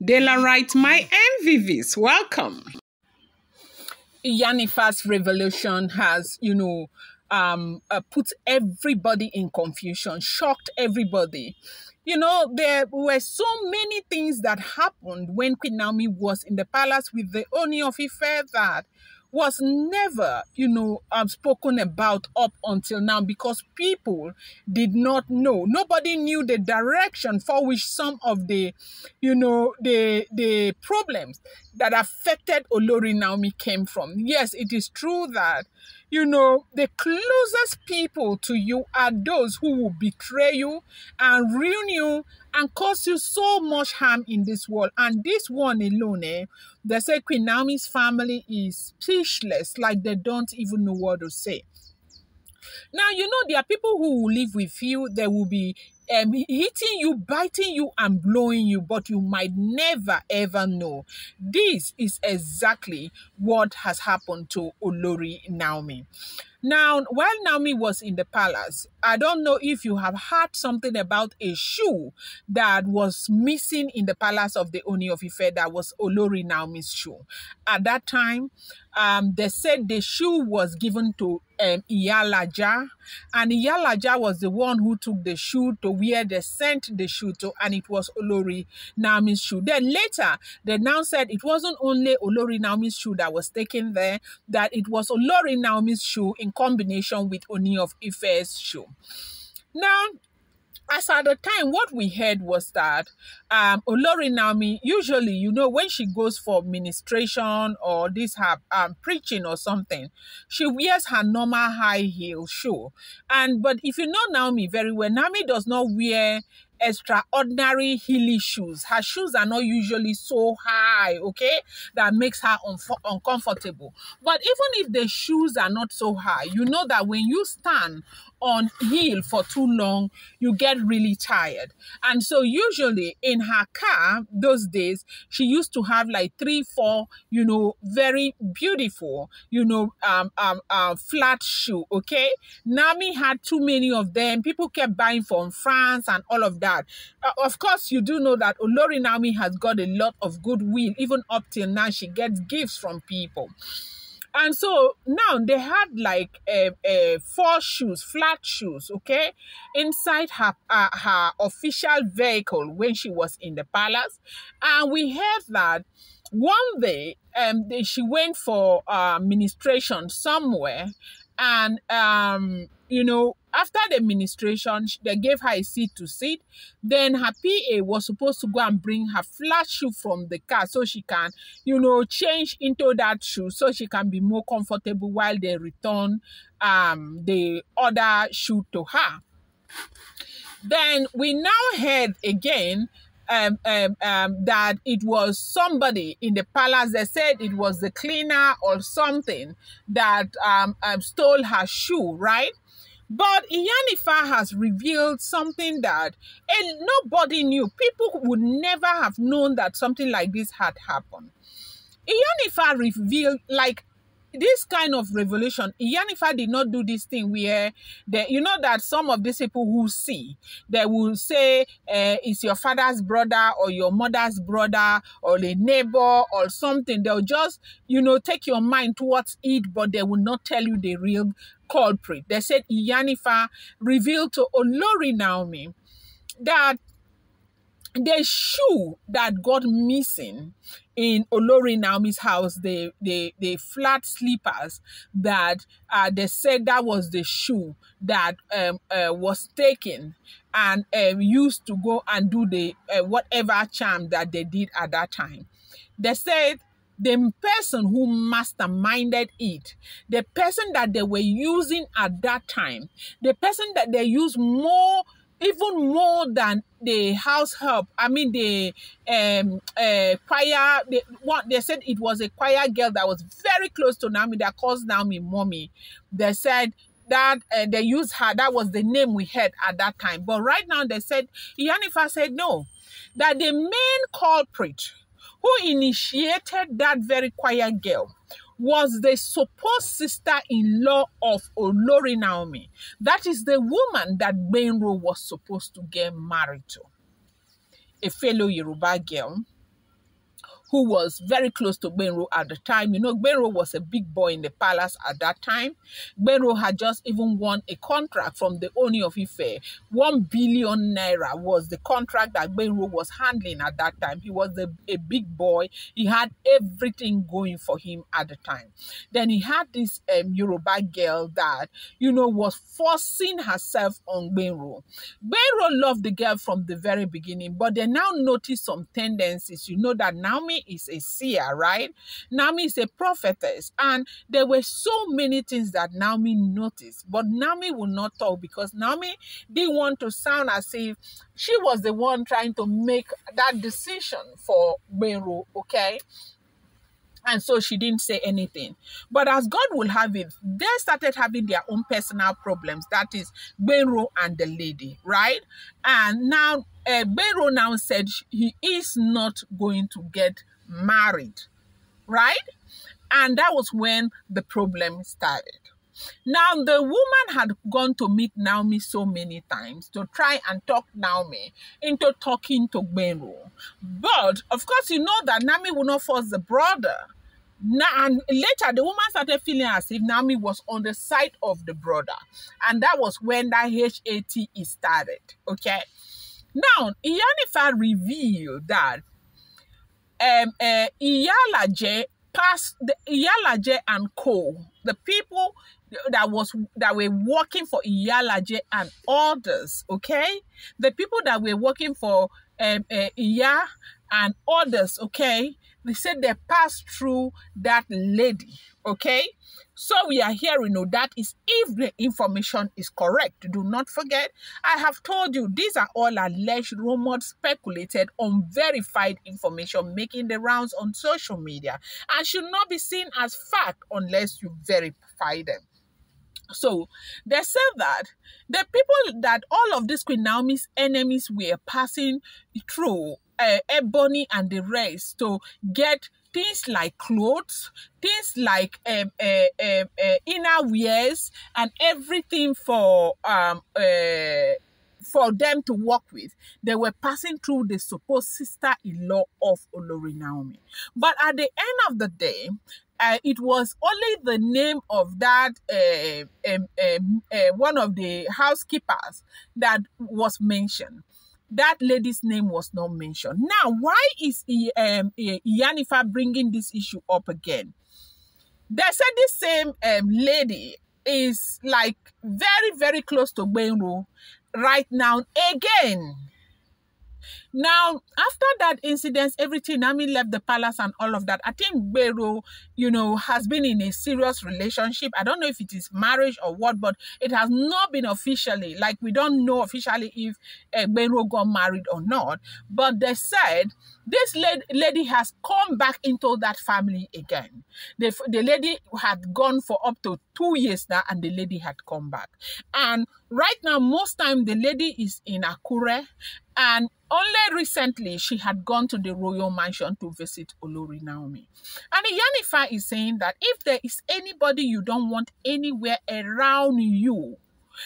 Daylight, my MVVs, welcome. Iyanifa's revelation has, put everybody in confusion, shocked everybody. There were so many things that happened when Queen Naomi was in the palace with the Oni of Ife that was never, spoken about up until now because people did not know. Nobody knew the direction for which some of the problems that affected Olori Naomi came from. Yes, it is true that, the closest people to you are those who will betray you and ruin you and cause you so much harm in this world. And this one alone, they say Queen Naomi's family is speechless, like they don't even know what to say. Now, there are people who will live with you. They will be hitting you, biting you, and blowing you, but you might never, ever know. This is exactly what has happened to Olori Naomi. Now, while Naomi was in the palace, I don't know if you have heard something about a shoe that was missing in the palace of the Oni of Ife. That was Olori Naomi's shoe. At that time, they said the shoe was given to Iyalaja, and Iyalaja was the one who took the shoe to where they sent the shoe to, and it was Olori Naomi's shoe. Then later, they now said it wasn't only Olori Naomi's shoe that was taken there, that it was Olori Naomi's shoe in combination with Oni of Ife's shoe. Now, as at the time, what we heard was that Olori Naomi, usually, when she goes for ministration or her preaching or something, she wears her normal high heel shoe. But if you know Naomi very well, Naomi does not wear extraordinary hilly shoes. Her shoes are not usually so high, okay, that makes her uncomfortable. But even if the shoes are not so high, you know that when you stand on heel for too long, you get really tired. And so usually in her car those days, she used to have like 3-4 very beautiful flat shoe. Okay, Naomi had too many of them. People kept buying from France and all of that. Of course, you do know that Olori Naomi has got a lot of goodwill. Even up till now, she gets gifts from people. And so now they had like 4 shoes, flat shoes, okay, inside her official vehicle when she was in the palace. And we heard that one day she went for ministration somewhere, and after the ministration, they gave her a seat to sit. Then her PA was supposed to go and bring her flat shoe from the car so she can, change into that shoe so she can be more comfortable while they return the other shoe to her. Then we now heard again that it was somebody in the palace. They said it was the cleaner or something that stole her shoe, right? But Iyanifa has revealed something that nobody knew. People would never have known that something like this had happened. Iyanifa revealed, like, this kind of revelation. Iyanifa did not do this thing where that some of these people who see, they will say it's your father's brother or your mother's brother or a neighbor or something. They'll just take your mind towards it, but they will not tell you the real culprit. They said Iyanifa revealed to Olori Naomi that the shoe that got missing in Olori Naomi's house, the flat slippers that they said that was the shoe that was taken and used to go and do the whatever charm that they did at that time. They said the person who masterminded it, the person that they were using at that time, the person that they used even more than the house help. I mean, the choir. They said it was a choir girl that was very close to Naomi, that calls Naomi mommy. They said that they used her. That was the name we had at that time. But right now, they said Iyanifa said no, that the main culprit who initiated that very choir girl was the supposed sister-in-law of Olori Naomi. That is the woman that Benro was supposed to get married to. A fellow Yoruba girl who was very close to Benro at the time. You know, Benro was a big boy in the palace at that time. Benro had just even won a contract from the Oni of Ife. 1 billion naira was the contract that Benro was handling at that time. He was a big boy. He had everything going for him at the time. Then he had this Yoruba girl that, you know, was forcing herself on Benro. Benro loved the girl from the very beginning, but they now noticed some tendencies. You know that Naomi is a seer, right? Naomi is a prophetess, and there were so many things that Naomi noticed, but Naomi would not talk because Naomi didn't want to sound as if she was the one trying to make that decision for Benro, okay? And so she didn't say anything. But as God will have it, they started having their own personal problems. That is Benro and the lady, right? And now Benro now said he is not going to get married, right? And that was when the problem started. Now, the woman had gone to meet Naomi so many times to try and talk Naomi into talking to Benro. But, of course, you know that Naomi will not force the brother. Now, and later, the woman started feeling as if Naomi was on the side of the brother. And that was when that HAT started, okay? Now, Iyanifa revealed that Iyalaja passed the Iyalaja and co, the people that were working for Iyalaja and others, okay? The people that were working for Iya and others, okay? They said they passed through that lady, okay? So we are hearing, that is if the information is correct. Do not forget, I have told you, these are all alleged, rumored, speculated, unverified information making the rounds on social media and should not be seen as fact unless you verify them. So they said that the people that all of these Queen Naomi's enemies were passing through Ebony and the rest to get things like clothes, things like inner wears, and everything for them to work with. They were passing through the supposed sister-in-law of Olori Naomi. But at the end of the day, it was only the name of that one of the housekeepers that was mentioned. That lady's name was not mentioned. Now, why is Iyanifa bringing this issue up again? They said this same lady is like very, very close to Benro right now again. Now, after that incident, everything, Naomi left the palace and all of that. I think Benro, has been in a serious relationship. I don't know if it is marriage or what, but it has not been officially. Like, we don't know officially if Benro got married or not. But they said this lady has come back into that family again. The lady had gone for up to 2 years now, and the lady had come back. And right now, most time, the lady is in Akure, and only recently she had gone to the royal mansion to visit Olori Naomi. And Iyanifa is saying that if there is anybody you don't want anywhere around you,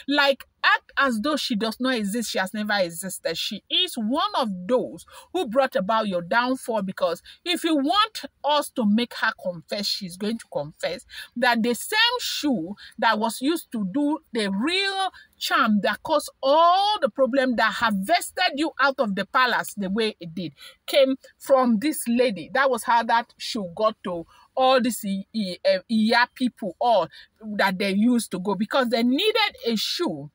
like act as though she does not exist, she has never existed. She is one of those who brought about your downfall, because if you want us to make her confess, she's going to confess that the same shoe that was used to do the real charm that caused all the problem that harvested you out of the palace the way it did came from this lady. That was how that shoe got to all these Iya people, all that they used to go, because they needed a shoe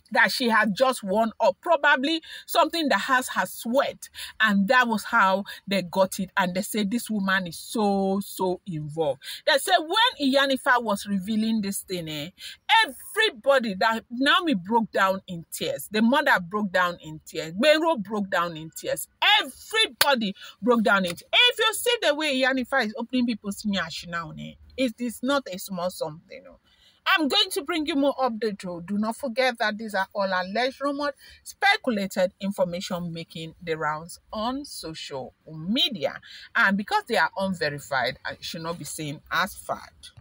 that she had just worn up, probably something that has her sweat, and that was how they got it. And they said this woman is so involved. They said when Iyanifa was revealing this thing, everybody, that Naomi broke down in tears. The mother broke down in tears. Benro broke down in tears. Everybody broke down in tears. If you see the way Iyanifa is opening people's nyash now, it is not a small something. I'm going to bring you more updates. Do not forget that these are all alleged, rumored, speculated information making the rounds on social media. And because they are unverified, it should not be seen as fact.